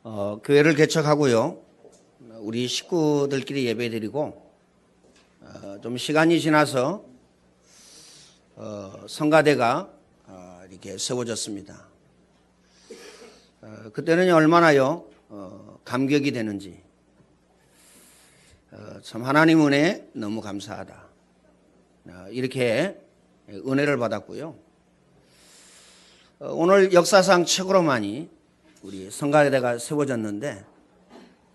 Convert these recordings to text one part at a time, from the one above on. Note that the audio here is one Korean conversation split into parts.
교회를 개척하고요. 우리 식구들끼리 예배드리고 좀 시간이 지나서 성가대가 이렇게 세워졌습니다. 그때는 얼마나요 감격이 되는지 참 하나님 은혜 너무 감사하다 이렇게 은혜를 받았고요. 오늘 역사상 최고로 많이 우리 성가대가 세워졌는데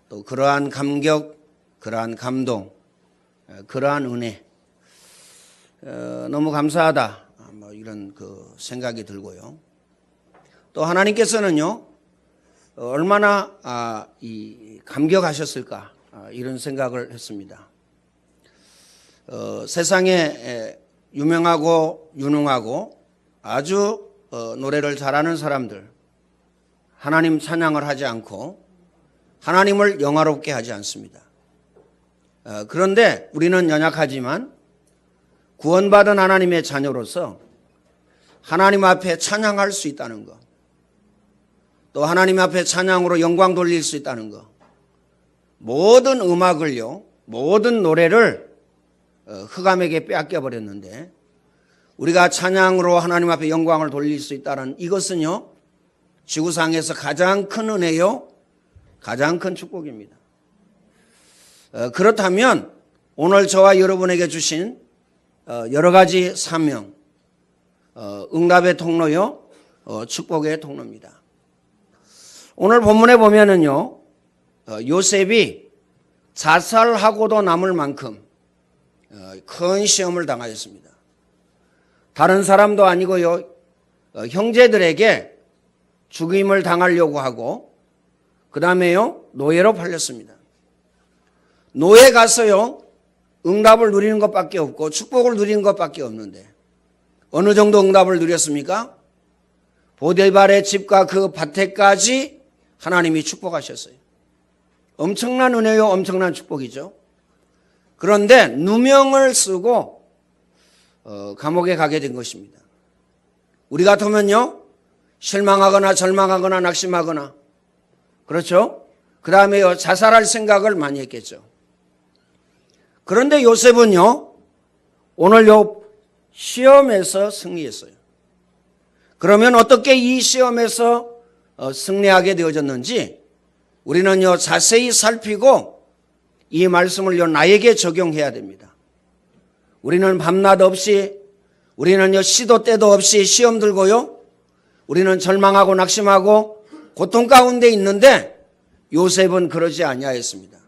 또 그러한 감격, 그러한 감동, 그러한 은혜 너무 감사하다 뭐 이런 그 생각이 들고요. 또 하나님께서는요 얼마나 이 감격하셨을까 이런 생각을 했습니다. 세상에 유명하고 유능하고 아주 노래를 잘하는 사람들 하나님 찬양을 하지 않고 하나님을 영화롭게 하지 않습니다. 그런데 우리는 연약하지만 구원받은 하나님의 자녀로서 하나님 앞에 찬양할 수 있다는 것, 또 하나님 앞에 찬양으로 영광 돌릴 수 있다는 것, 모든 음악을요, 모든 노래를 흑암에게 빼앗겨 버렸는데 우리가 찬양으로 하나님 앞에 영광을 돌릴 수 있다는 이것은요 지구상에서 가장 큰 은혜요 가장 큰 축복입니다. 그렇다면 오늘 저와 여러분에게 주신 여러 가지 사명, 응답의 통로요 축복의 통로입니다. 오늘 본문에 보면은요 요셉이 자살하고도 남을 만큼 큰 시험을 당하였습니다. 다른 사람도 아니고요 형제들에게 죽임을 당하려고 하고 그 다음에요 노예로 팔렸습니다. 노예 가서요 응답을 누리는 것밖에 없고 축복을 누리는 것밖에 없는데 어느 정도 응답을 누렸습니까? 보디발의 집과 그 밭에까지 하나님이 축복하셨어요. 엄청난 은혜요 엄청난 축복이죠. 그런데 누명을 쓰고 감옥에 가게 된 것입니다. 우리 같으면요 실망하거나 절망하거나 낙심하거나 그렇죠? 그 다음에 자살할 생각을 많이 했겠죠. 그런데 요셉은요 오늘 요 시험에서 승리했어요. 그러면 어떻게 이 시험에서 승리하게 되어졌는지 우리는요 자세히 살피고 이 말씀을요 나에게 적용해야 됩니다. 우리는 밤낮 없이 우리는요 시도 때도 없이 시험 들고요 우리는 절망하고 낙심하고 고통 가운데 있는데 요셉은 그러지 아니하였습니다.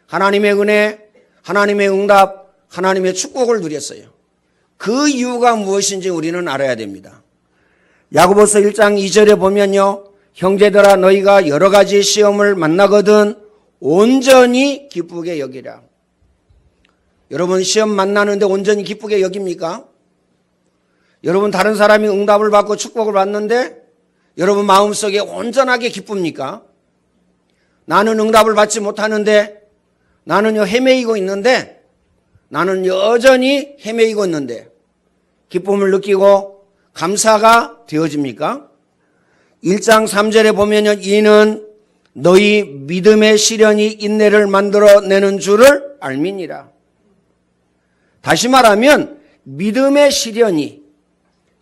하나님의 은혜, 하나님의 응답, 하나님의 축복을 누렸어요. 그 이유가 무엇인지 우리는 알아야 됩니다. 야고보서 1장 2절에 보면요 형제들아 너희가 여러 가지 시험을 만나거든 온전히 기쁘게 여기라. 여러분 시험 만나는데 온전히 기쁘게 여깁니까? 여러분 다른 사람이 응답을 받고 축복을 받는데 여러분 마음속에 온전하게 기쁩니까? 나는 응답을 받지 못하는데 나는요 헤매이고 있는데 나는 여전히 헤매이고 있는데 기쁨을 느끼고 감사가 되어집니까? 1장 3절에 보면요 이는 너희 믿음의 시련이 인내를 만들어내는 줄을 알미니라. 다시 말하면 믿음의 시련이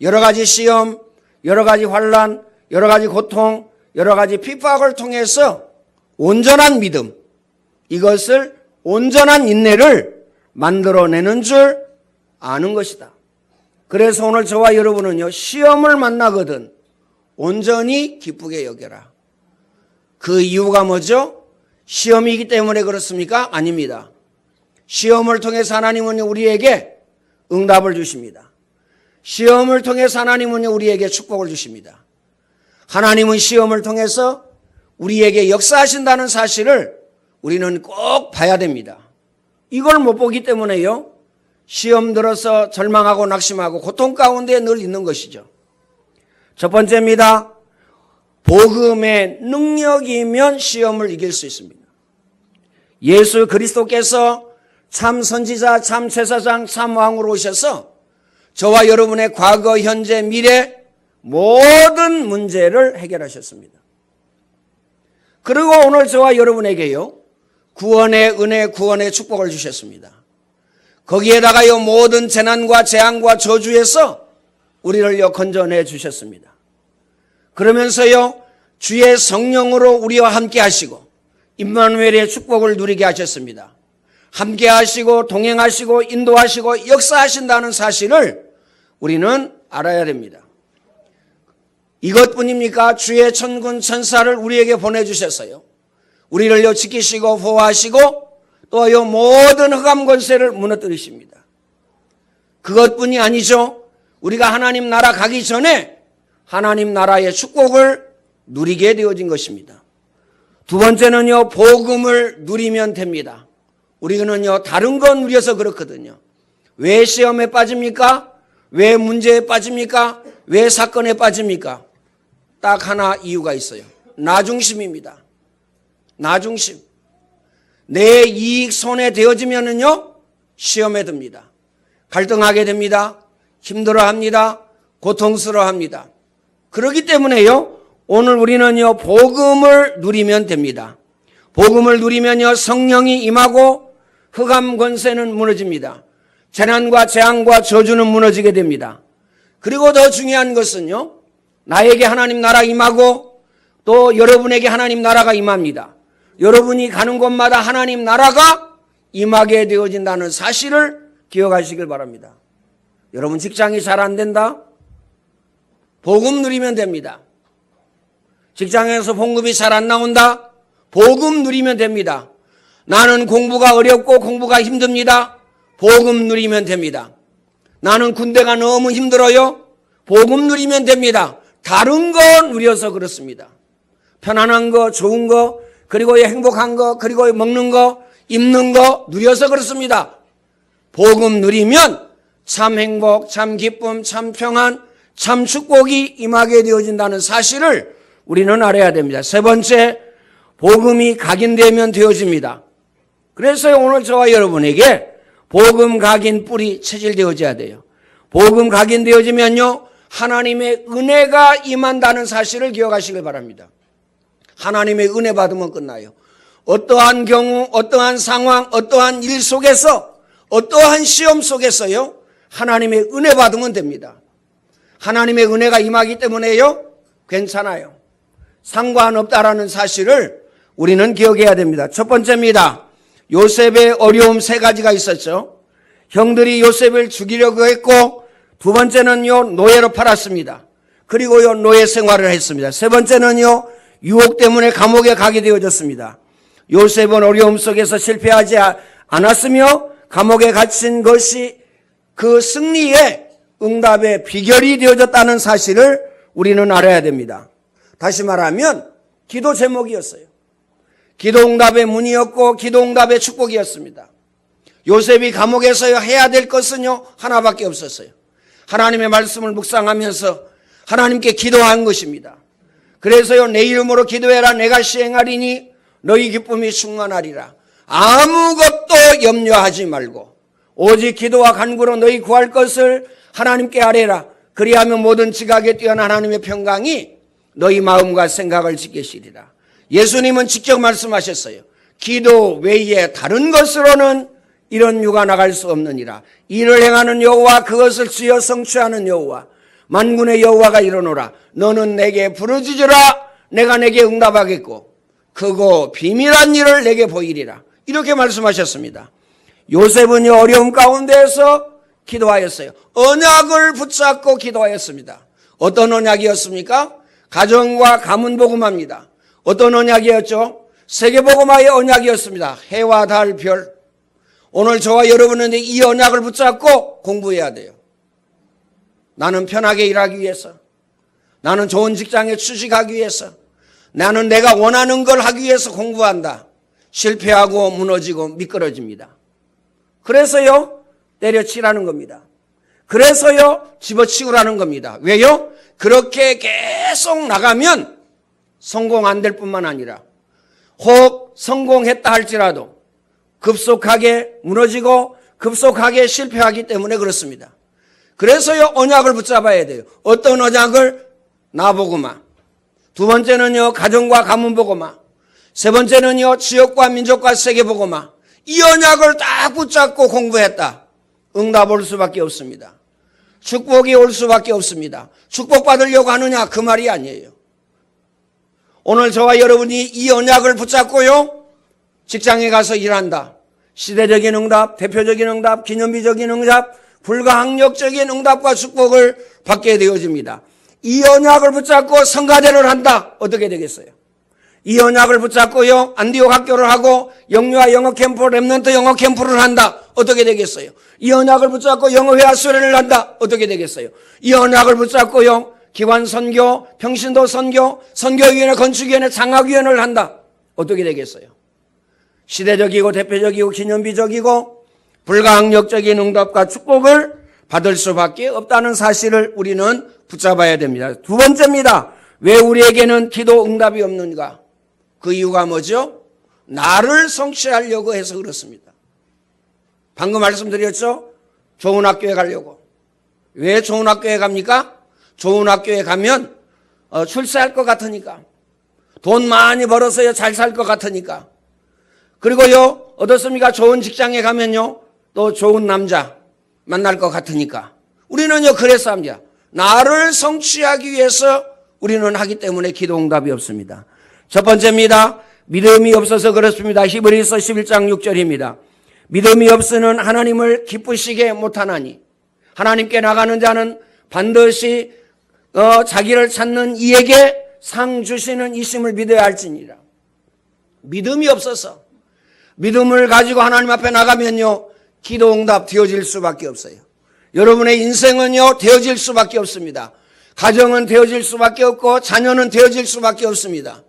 여러 가지 시험, 여러 가지 환난, 여러 가지 고통, 여러 가지 핍박을 통해서 온전한 믿음, 이것을 온전한 인내를 만들어내는 줄 아는 것이다. 그래서 오늘 저와 여러분은요 시험을 만나거든 온전히 기쁘게 여겨라. 그 이유가 뭐죠? 시험이기 때문에 그렇습니까? 아닙니다. 시험을 통해서 하나님은 우리에게 응답을 주십니다. 시험을 통해서 하나님은 우리에게 축복을 주십니다. 하나님은 시험을 통해서 우리에게 역사하신다는 사실을 우리는 꼭 봐야 됩니다. 이걸 못 보기 때문에요 시험 들어서 절망하고 낙심하고 고통 가운데 늘 있는 것이죠. 첫 번째입니다. 복음의 능력이면 시험을 이길 수 있습니다. 예수 그리스도께서 참 선지자, 참 제사장, 참 왕으로 오셔서 저와 여러분의 과거, 현재, 미래 모든 문제를 해결하셨습니다. 그리고 오늘 저와 여러분에게요, 구원의 은혜, 구원의 축복을 주셨습니다. 거기에다가요, 모든 재난과 재앙과 저주에서 우리를요, 건져내 주셨습니다. 그러면서요, 주의 성령으로 우리와 함께 하시고 임마누엘의 축복을 누리게 하셨습니다. 함께 하시고 동행하시고 인도하시고 역사하신다는 사실을 우리는 알아야 됩니다. 이것뿐입니까? 주의 천군 천사를 우리에게 보내주셨어요. 우리를요, 지키시고 보호하시고 또요, 모든 흑암 권세를 무너뜨리십니다. 그것뿐이 아니죠. 우리가 하나님 나라 가기 전에 하나님 나라의 축복을 누리게 되어진 것입니다. 두 번째는요, 복음을 누리면 됩니다. 우리는요, 다른 건 누려서 그렇거든요. 왜 시험에 빠집니까? 왜 문제에 빠집니까? 왜 사건에 빠집니까? 딱 하나 이유가 있어요. 나 중심입니다. 나 중심. 내 이익 손에 되어지면은요, 시험에 듭니다. 갈등하게 됩니다. 힘들어합니다. 고통스러워합니다. 그렇기 때문에요, 오늘 우리는요, 복음을 누리면 됩니다. 복음을 누리면요, 성령이 임하고 흑암 권세는 무너집니다. 재난과 재앙과 저주는 무너지게 됩니다. 그리고 더 중요한 것은요, 나에게 하나님 나라 임하고 또 여러분에게 하나님 나라가 임합니다. 여러분이 가는 곳마다 하나님 나라가 임하게 되어진다는 사실을 기억하시길 바랍니다. 여러분 직장이 잘 안 된다? 복음 누리면 됩니다. 직장에서 봉급이 잘 안 나온다? 복음 누리면 됩니다. 나는 공부가 어렵고 공부가 힘듭니다. 복음 누리면 됩니다. 나는 군대가 너무 힘들어요. 복음 누리면 됩니다. 다른 거 누려서 그렇습니다. 편안한 거, 좋은 거, 그리고 행복한 거, 그리고 먹는 거, 입는 거 누려서 그렇습니다. 복음 누리면 참 행복, 참 기쁨, 참 평안, 참 축복이 임하게 되어진다는 사실을 우리는 알아야 됩니다. 세 번째, 복음이 각인되면 되어집니다. 그래서 오늘 저와 여러분에게 복음 각인 뿔이 체질되어져야 돼요. 복음 각인되어지면요, 하나님의 은혜가 임한다는 사실을 기억하시길 바랍니다. 하나님의 은혜 받으면 끝나요. 어떠한 경우, 어떠한 상황, 어떠한 일 속에서, 어떠한 시험 속에서요, 하나님의 은혜 받으면 됩니다. 하나님의 은혜가 임하기 때문에요, 괜찮아요. 상관없다라는 사실을 우리는 기억해야 됩니다. 첫 번째입니다. 요셉의 어려움 세 가지가 있었죠. 형들이 요셉을 죽이려고 했고, 두 번째는요, 노예로 팔았습니다. 그리고요, 노예 생활을 했습니다. 세 번째는요, 유혹 때문에 감옥에 가게 되어졌습니다. 요셉은 어려움 속에서 실패하지 않았으며 감옥에 갇힌 것이 그 승리의 응답의 비결이 되어졌다는 사실을 우리는 알아야 됩니다. 다시 말하면 기도 제목이었어요. 기도 응답의 문이었고 기도 응답의 축복이었습니다. 요셉이 감옥에서 해야 될 것은요, 하나밖에 없었어요. 하나님의 말씀을 묵상하면서 하나님께 기도한 것입니다. 그래서요, 내 이름으로 기도해라. 내가 시행하리니 너희 기쁨이 충만하리라. 아무것도 염려하지 말고 오직 기도와 간구로 너희 구할 것을 하나님께 아뢰라. 그리하면 모든 지각에 뛰어난 하나님의 평강이 너희 마음과 생각을 지키시리라. 예수님은 직접 말씀하셨어요. 기도 외에 다른 것으로는 이런 유가 나갈 수 없느니라. 이를 행하는 여호와, 그것을 지어 성취하는 여호와, 만군의 여호와가 이르노라. 너는 내게 부르짖으라. 내가 내게 응답하겠고 크고 비밀한 일을 내게 보이리라. 이렇게 말씀하셨습니다. 요셉은요, 어려움 가운데에서 기도하였어요. 언약을 붙잡고 기도하였습니다. 어떤 언약이었습니까? 가정과 가문 복음화입니다. 어떤 언약이었죠? 세계 복음화의 언약이었습니다. 해와 달, 별. 오늘 저와 여러분은 이 언약을 붙잡고 공부해야 돼요. 나는 편하게 일하기 위해서, 나는 좋은 직장에 취직하기 위해서, 나는 내가 원하는 걸 하기 위해서 공부한다. 실패하고 무너지고 미끄러집니다. 그래서요, 때려치라는 겁니다. 그래서요, 집어치우라는 겁니다. 왜요? 그렇게 계속 나가면 성공 안 될 뿐만 아니라 혹 성공했다 할지라도 급속하게 무너지고 급속하게 실패하기 때문에 그렇습니다. 그래서요, 언약을 붙잡아야 돼요. 어떤 언약을? 나복음화. 두 번째는요, 가정과 가문 복음화. 세 번째는요, 지역과 민족과 세계복음화. 이 언약을 딱 붙잡고 공부했다. 응답 올 수밖에 없습니다. 축복이 올 수밖에 없습니다. 축복받으려고 하느냐, 그 말이 아니에요. 오늘 저와 여러분이 이 언약을 붙잡고요, 직장에 가서 일한다. 시대적인 응답, 대표적인 응답, 기념비적인 응답, 불가항력적인 응답과 축복을 받게 되어집니다. 이 언약을 붙잡고 성가대를 한다. 어떻게 되겠어요? 이 언약을 붙잡고요, 안디옥 학교를 하고 영유아 영어 캠프, 렘넌트 영어 캠프를 한다. 어떻게 되겠어요? 이 언약을 붙잡고 영어 회화 수련을 한다. 어떻게 되겠어요? 이 언약을 붙잡고요, 기관 선교, 평신도 선교, 선교위원회, 건축위원회, 장학위원회를 한다. 어떻게 되겠어요? 시대적이고 대표적이고 기념비적이고 불가항력적인 응답과 축복을 받을 수밖에 없다는 사실을 우리는 붙잡아야 됩니다. 두 번째입니다. 왜 우리에게는 기도 응답이 없는가? 그 이유가 뭐죠? 나를 성취하려고 해서 그렇습니다. 방금 말씀드렸죠? 좋은 학교에 가려고. 왜 좋은 학교에 갑니까? 좋은 학교에 가면 출세할 것 같으니까. 돈 많이 벌어서요, 잘 살 것 같으니까. 그리고요, 어떻습니까? 좋은 직장에 가면요, 또 좋은 남자 만날 것 같으니까. 우리는요, 그래서 합니다. 나를 성취하기 위해서 우리는 하기 때문에 기도 응답이 없습니다. 첫 번째입니다. 믿음이 없어서 그렇습니다. 히브리서 11장 6절입니다. 믿음이 없으는 하나님을 기쁘시게 못하나니 하나님께 나가는 자는 반드시 자기를 찾는 이에게 상 주시는 이심을 믿어야 할지니라. 믿음이 없어서, 믿음을 가지고 하나님 앞에 나가면요, 기도 응답 되어질 수밖에 없어요. 여러분의 인생은요, 되어질 수밖에 없습니다. 가정은 되어질 수밖에 없고 자녀는 되어질 수밖에 없습니다.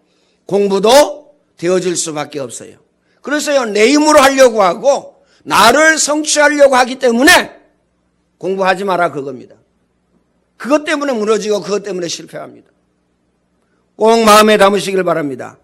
공부도 되어질 수밖에 없어요. 그래서요, 내 힘으로 하려고 하고 나를 성취하려고 하기 때문에 공부하지 마라, 그겁니다. 그것 때문에 무너지고 그것 때문에 실패합니다. 꼭 마음에 담으시길 바랍니다.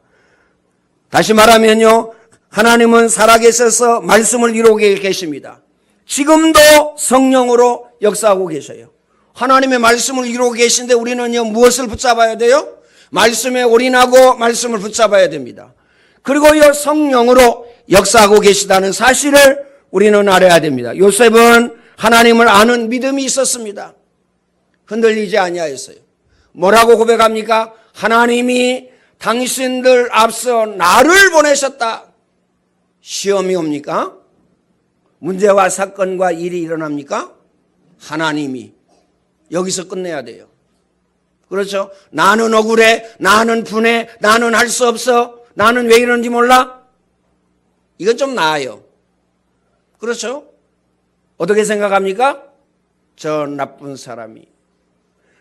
다시 말하면요, 하나님은 살아계셔서 말씀을 이루고 계십니다. 지금도 성령으로 역사하고 계셔요. 하나님의 말씀을 이루고 계신데 우리는요, 무엇을 붙잡아야 돼요? 말씀에 올인하고 말씀을 붙잡아야 됩니다. 그리고요, 성령으로 역사하고 계시다는 사실을 우리는 알아야 됩니다. 요셉은 하나님을 아는 믿음이 있었습니다. 흔들리지 아니하였어요. 뭐라고 고백합니까? 하나님이 당신들 앞서 나를 보내셨다. 시험이 옵니까? 문제와 사건과 일이 일어납니까? 하나님이. 여기서 끝내야 돼요. 그렇죠? 나는 억울해, 나는 분해, 나는 할 수 없어, 나는 왜 이러는지 몰라? 이건 좀 나아요. 그렇죠? 어떻게 생각합니까? 저 나쁜 사람이.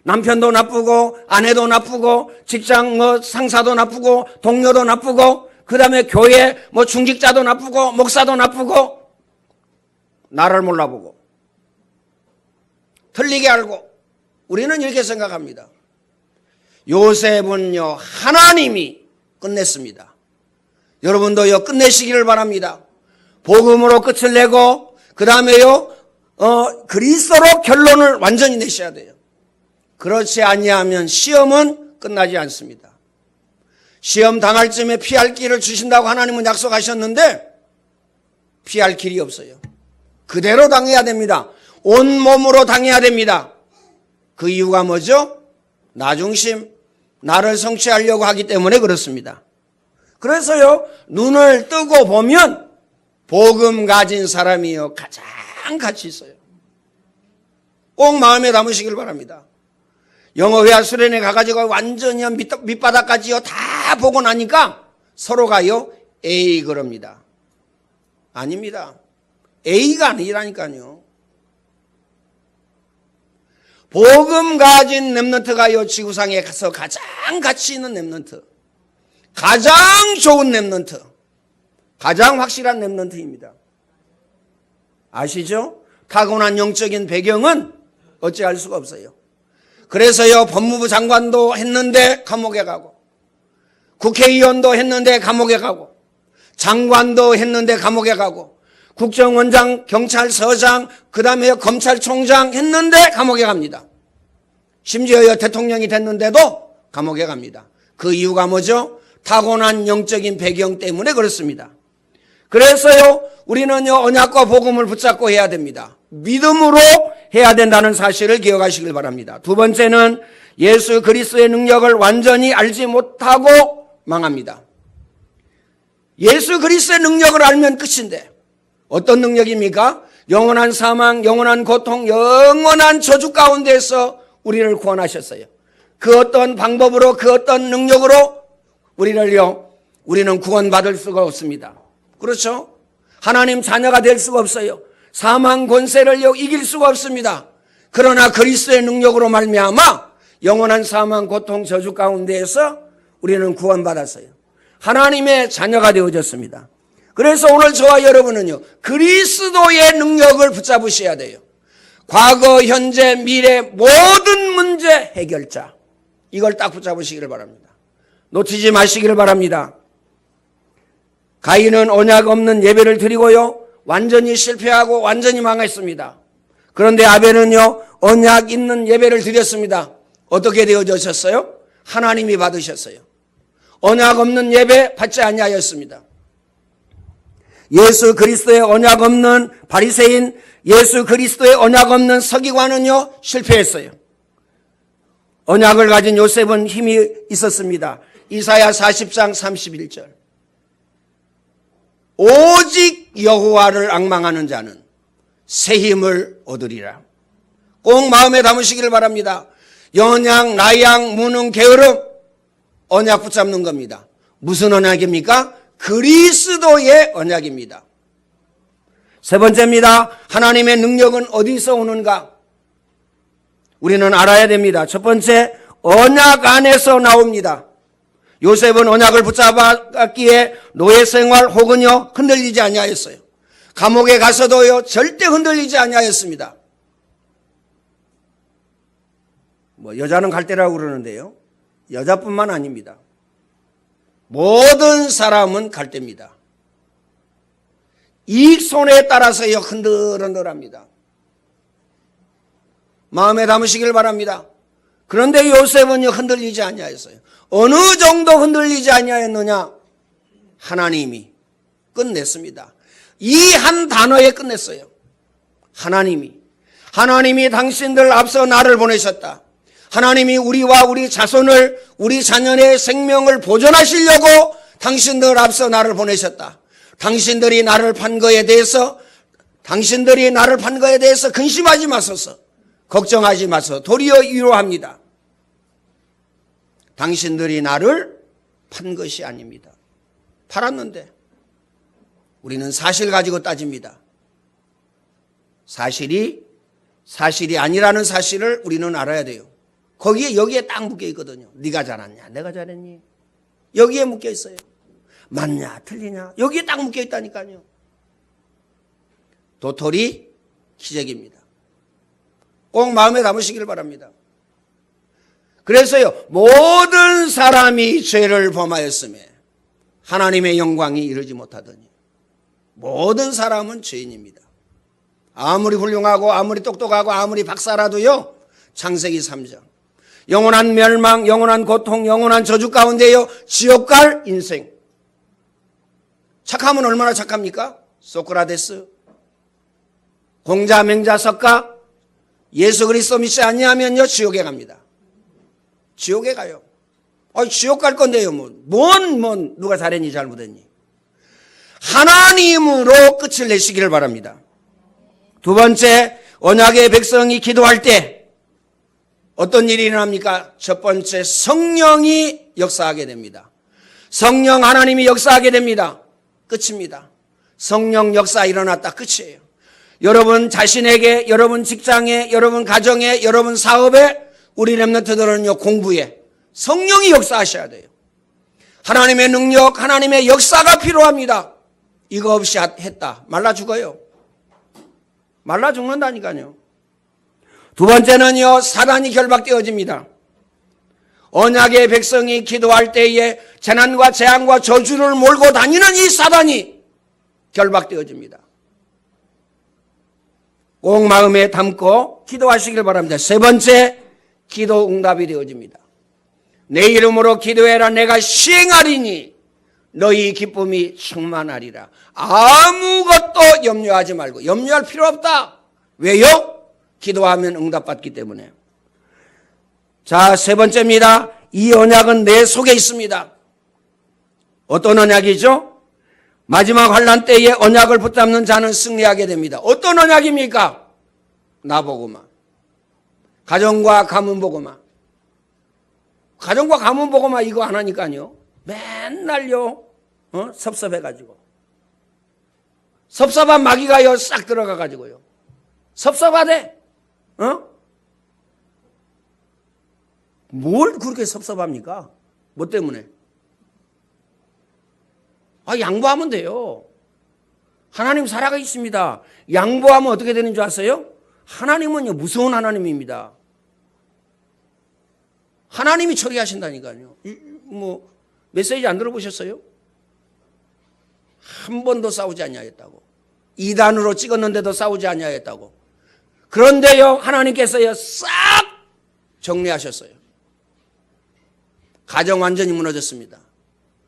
남편도 나쁘고 아내도 나쁘고 직장 상사도 나쁘고 동료도 나쁘고 그 다음에 교회 중직자도 나쁘고 목사도 나쁘고 나를 몰라보고 틀리게 알고 우리는 이렇게 생각합니다. 요셉은요, 하나님이 끝냈습니다. 여러분도요, 끝내시기를 바랍니다. 복음으로 끝을 내고 그 다음에요, 그리스도로 결론을 완전히 내셔야 돼요. 그렇지 아니하면 시험은 끝나지 않습니다. 시험 당할 쯤에 피할 길을 주신다고 하나님은 약속하셨는데 피할 길이 없어요. 그대로 당해야 됩니다. 온몸으로 당해야 됩니다. 그 이유가 뭐죠? 나 중심, 나를 성취하려고 하기 때문에 그렇습니다. 그래서요, 눈을 뜨고 보면 복음 가진 사람이요, 가장 가치 있어요. 꼭 마음에 담으시길 바랍니다. 영어 회화 수련회 가가지고 완전히 밑바닥까지요 다 보고 나니까 서로가요 A 그럽니다. 아닙니다. A가 아니라니까요. 복음 가진 렘넌트가요 지구상에 가서 가장 가치 있는 렘넌트, 가장 좋은 렘넌트, 가장 확실한 렘넌트입니다. 아시죠? 타고난 영적인 배경은 어찌할 수가 없어요. 그래서요, 법무부 장관도 했는데 감옥에 가고, 국회의원도 했는데 감옥에 가고, 장관도 했는데 감옥에 가고, 국정원장, 경찰서장, 그 다음에 검찰총장 했는데 감옥에 갑니다. 심지어 대통령이 됐는데도 감옥에 갑니다. 그 이유가 뭐죠? 타고난 영적인 배경 때문에 그렇습니다. 그래서요, 우리는요, 언약과 복음을 붙잡고 해야 됩니다. 믿음으로 해야 된다는 사실을 기억하시길 바랍니다. 두 번째는 예수 그리스도의 능력을 완전히 알지 못하고 망합니다. 예수 그리스도의 능력을 알면 끝인데, 어떤 능력입니까? 영원한 사망, 영원한 고통, 영원한 저주 가운데서 우리를 구원하셨어요. 그 어떤 방법으로, 그 어떤 능력으로 우리는 구원받을 수가 없습니다. 그렇죠? 하나님 자녀가 될 수가 없어요. 사망 권세를 이길 수가 없습니다. 그러나 그리스도의 능력으로 말미암아 영원한 사망, 고통, 저주 가운데에서 우리는 구원받았어요. 하나님의 자녀가 되어졌습니다. 그래서 오늘 저와 여러분은요, 그리스도의 능력을 붙잡으셔야 돼요. 과거, 현재, 미래 모든 문제 해결자. 이걸 딱 붙잡으시기를 바랍니다. 놓치지 마시기를 바랍니다. 가인은 언약 없는 예배를 드리고요, 완전히 실패하고 완전히 망했습니다. 그런데 아벨은요, 언약 있는 예배를 드렸습니다. 어떻게 되어졌어요? 하나님이 받으셨어요. 언약 없는 예배 받지 아니하였습니다. 예수 그리스도의 언약 없는 바리새인, 예수 그리스도의 언약 없는 서기관은요, 실패했어요. 언약을 가진 요셉은 힘이 있었습니다. 이사야 40장 31절. 오직 여호와를 앙망하는 자는 새 힘을 얻으리라. 꼭 마음에 담으시기를 바랍니다. 연양, 나양, 무능, 게으름, 언약 붙잡는 겁니다. 무슨 언약입니까? 그리스도의 언약입니다. 세 번째입니다. 하나님의 능력은 어디서 오는가? 우리는 알아야 됩니다. 첫 번째, 언약 안에서 나옵니다. 요셉은 언약을 붙잡았기에 노예 생활 혹은요, 흔들리지 아니하였어요. 감옥에 가서도요, 절대 흔들리지 아니하였습니다. 여자는 갈대라고 그러는데요, 여자뿐만 아닙니다. 모든 사람은 갈대입니다. 이 손에 따라서요, 흔들흔들합니다. 마음에 담으시길 바랍니다. 그런데 요셉은요, 흔들리지 아니하였어요. 어느 정도 흔들리지 아니하였느냐? 하나님이 끝냈습니다. 이 한 단어에 끝냈어요. 하나님이 당신들 앞서 나를 보내셨다. 하나님이 우리와 우리 자손을, 우리 자녀의 생명을 보존하시려고 당신들 앞서 나를 보내셨다. 당신들이 나를 판 거에 대해서 근심하지 마소서. 걱정하지 마소서. 도리어 위로합니다. 당신들이 나를 판 것이 아닙니다. 팔았는데 우리는 사실 가지고 따집니다. 사실이 아니라는 사실을 우리는 알아야 돼요. 여기에 딱 묶여 있거든요. 네가 잘했냐, 내가 잘했니? 여기에 묶여 있어요. 맞냐, 틀리냐? 여기에 딱 묶여 있다니까요. 도토리 기적입니다. 꼭 마음에 담으시길 바랍니다. 그래서요, 모든 사람이 죄를 범하였음에 하나님의 영광이 이르지 못하더니, 모든 사람은 죄인입니다. 아무리 훌륭하고 아무리 똑똑하고 아무리 박사라도요, 창세기 3장 영원한 멸망, 영원한 고통, 영원한 저주 가운데요, 지옥 갈 인생. 착하면 얼마나 착합니까? 소크라테스, 공자, 맹자, 석가, 예수 그리스도 믿지 아니하면요, 지옥에 갑니다. 지옥에 가요. 지옥 갈 건데요, 누가 잘했니, 잘못했니? 하나님으로 끝을 내시기를 바랍니다. 두 번째, 언약의 백성이 기도할 때 어떤 일이 일어납니까? 첫 번째, 성령이 역사하게 됩니다. 성령 하나님이 역사하게 됩니다. 끝입니다. 성령 역사 일어났다, 끝이에요. 여러분 자신에게, 여러분 직장에, 여러분 가정에, 여러분 사업에, 우리 렘넌트들은요, 공부에 성령이 역사하셔야 돼요. 하나님의 능력, 하나님의 역사가 필요합니다. 이거 없이 했다, 말라 죽어요. 말라 죽는다니까요. 두 번째는요, 사단이 결박되어집니다. 언약의 백성이 기도할 때에 재난과 재앙과 저주를 몰고 다니는 이 사단이 결박되어집니다. 꼭 마음에 담고 기도하시길 바랍니다. 세 번째, 기도 응답이 되어집니다. 내 이름으로 기도해라. 내가 시행하리니 너희 기쁨이 충만하리라. 아무것도 염려하지 말고. 염려할 필요 없다. 왜요? 기도하면 응답받기 때문에. 자, 세 번째입니다. 이 언약은 내 속에 있습니다. 어떤 언약이죠? 마지막 환난 때에 언약을 붙잡는 자는 승리하게 됩니다. 어떤 언약입니까? 나보고만. 가정과 가문 보고만. 가정과 가문 보고만 이거 안 하니까요. 맨날요, 섭섭해가지고. 섭섭한 마귀가요, 싹 들어가가지고요. 섭섭하대. 뭘 그렇게 섭섭합니까? 뭐 때문에? 양보하면 돼요. 하나님 살아가 있습니다. 양보하면 어떻게 되는 줄 아세요? 하나님은요, 무서운 하나님입니다. 하나님이 처리하신다니까요. 메시지 안 들어보셨어요? 한 번도 싸우지 아니하였다고. 2단으로 찍었는데도 싸우지 아니하였다고. 그런데요, 하나님께서요, 싹 정리하셨어요. 가정 완전히 무너졌습니다.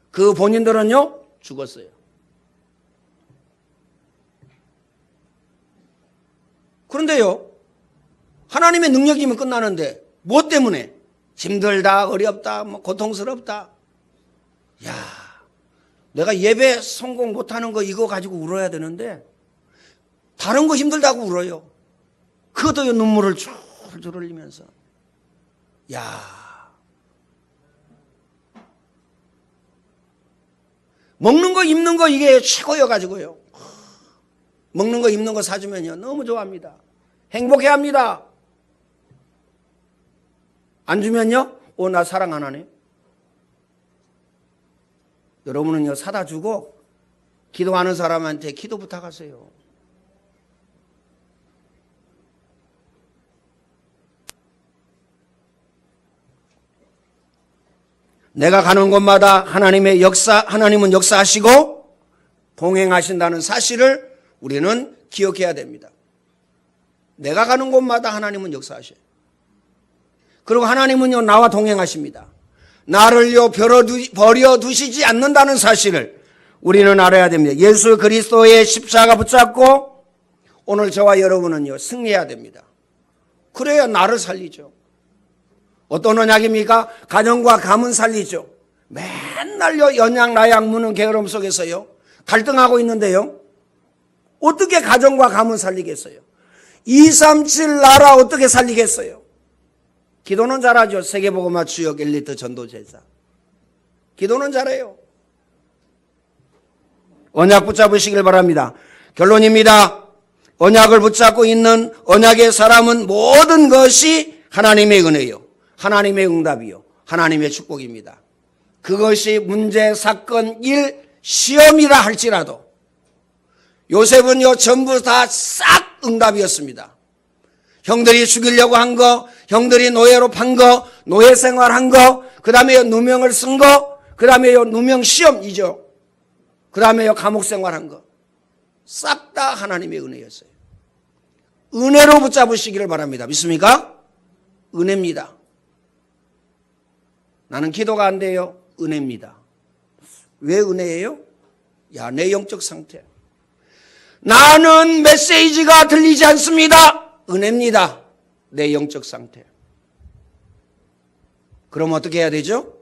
그 본인들은요, 죽었어요. 그런데요, 하나님의 능력이면 끝나는데, 뭐 때문에? 힘들다, 어렵다, 고통스럽다. 야, 내가 예배 성공 못하는 거 이거 가지고 울어야 되는데, 다른 거 힘들다고 울어요. 그것도 눈물을 줄줄 흘리면서. 야, 먹는 거 입는 거 이게 최고여가지고요. 먹는 거 입는 거 사주면요, 너무 좋아합니다. 행복해합니다. 안 주면요, 나 사랑 안 하네. 여러분은요, 사다 주고 기도하는 사람한테 기도 부탁하세요. 내가 가는 곳마다 하나님은 역사하시고 동행하신다는 사실을 우리는 기억해야 됩니다. 내가 가는 곳마다 하나님은 역사하셔요. 그리고 하나님은요, 나와 동행하십니다. 나를요, 버려두시지 않는다는 사실을 우리는 알아야 됩니다. 예수 그리스도의 십자가 붙잡고 오늘 저와 여러분은요, 승리해야 됩니다. 그래야 나를 살리죠. 어떤 언약입니까? 가정과 가문 살리죠. 맨날요, 연약나약 무는 게으름 속에서요, 갈등하고 있는데요, 어떻게 가정과 가문 살리겠어요? 237 나라 어떻게 살리겠어요? 기도는 잘하죠. 세계복음화 주역 엘리트 전도제자. 기도는 잘해요. 언약 붙잡으시길 바랍니다. 결론입니다. 언약을 붙잡고 있는 언약의 사람은 모든 것이 하나님의 은혜요, 하나님의 응답이요, 하나님의 축복입니다. 그것이 문제, 사건, 일, 시험이라 할지라도 요셉은요, 전부 다 싹 응답이었습니다. 형들이 죽이려고 한 거, 형들이 노예로 판 거, 노예 생활한 거, 그 다음에 누명을 쓴 거, 그 다음에 누명 시험이죠. 그 다음에 감옥 생활한 거. 싹 다 하나님의 은혜였어요. 은혜로 붙잡으시기를 바랍니다. 믿습니까? 은혜입니다. 나는 기도가 안 돼요. 은혜입니다. 왜 은혜예요? 내 영적 상태. 나는 메시지가 들리지 않습니다. 은혜입니다. 내 영적 상태. 그럼 어떻게 해야 되죠?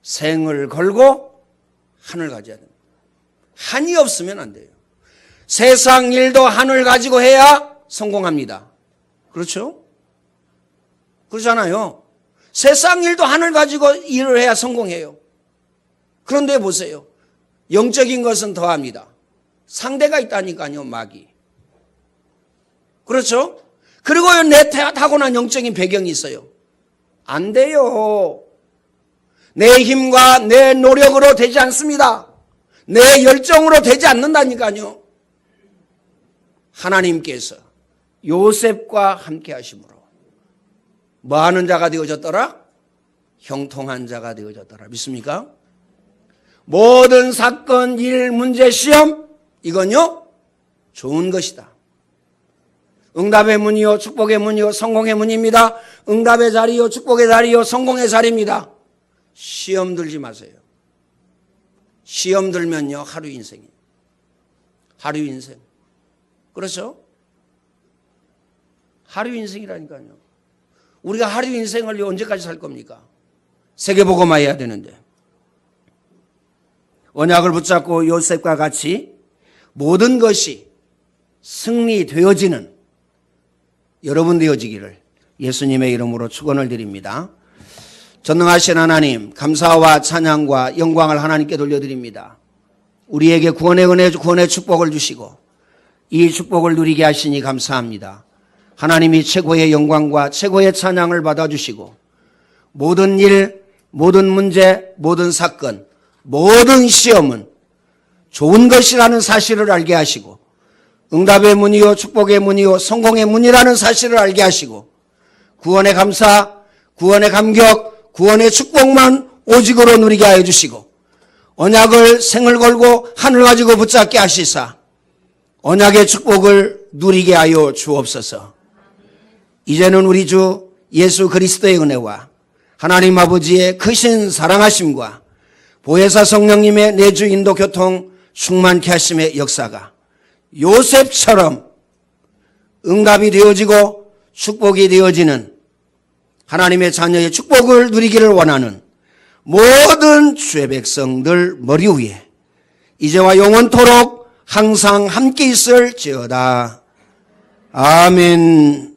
생을 걸고 한을 가져야 됩니다. 한이 없으면 안 돼요. 세상 일도 한을 가지고 해야 성공합니다. 그렇죠? 그렇잖아요. 세상 일도 한을 가지고 일을 해야 성공해요. 그런데 보세요. 영적인 것은 더합니다. 상대가 있다니까요, 마귀. 그렇죠? 그리고 내 타고난 영적인 배경이 있어요. 안 돼요. 내 힘과 내 노력으로 되지 않습니다. 내 열정으로 되지 않는다니까요. 하나님께서 요셉과 함께 하심으로 뭐 하는 자가 되어졌더라? 형통한 자가 되어졌더라. 믿습니까? 모든 사건, 일, 문제, 시험, 이건요, 좋은 것이다. 응답의 문이요 축복의 문이요 성공의 문입니다. 응답의 자리요 축복의 자리요 성공의 자리입니다. 시험 들지 마세요. 시험 들면요 하루 인생이에요. 하루 인생. 그렇죠? 하루 인생이라니까요. 우리가 하루 인생을 언제까지 살 겁니까? 세계복음화 해야 되는데. 언약을 붙잡고 요셉과 같이 모든 것이 승리되어지는 여러분 되어지기를 예수님의 이름으로 축원을 드립니다. 전능하신 하나님, 감사와 찬양과 영광을 하나님께 돌려드립니다. 우리에게 구원의 은혜, 구원의 축복을 주시고 이 축복을 누리게 하시니 감사합니다. 하나님이 최고의 영광과 최고의 찬양을 받아주시고 모든 일, 모든 문제, 모든 사건, 모든 시험은 좋은 것이라는 사실을 알게 하시고 응답의 문이요 축복의 문이요 성공의 문이라는 사실을 알게 하시고 구원의 감사, 구원의 감격, 구원의 축복만 오직으로 누리게 하여 주시고 언약을 생을 걸고 하늘 가지고 붙잡게 하시사 언약의 축복을 누리게 하여 주옵소서. 이제는 우리 주 예수 그리스도의 은혜와 하나님 아버지의 크신 사랑하심과 보혜사 성령님의 내주 인도 교통 충만케 하심의 역사가 요셉처럼 응답이 되어지고 축복이 되어지는 하나님의 자녀의 축복을 누리기를 원하는 모든 주의 백성들 머리 위에 이제와 영원토록 항상 함께 있을지어다. 아멘.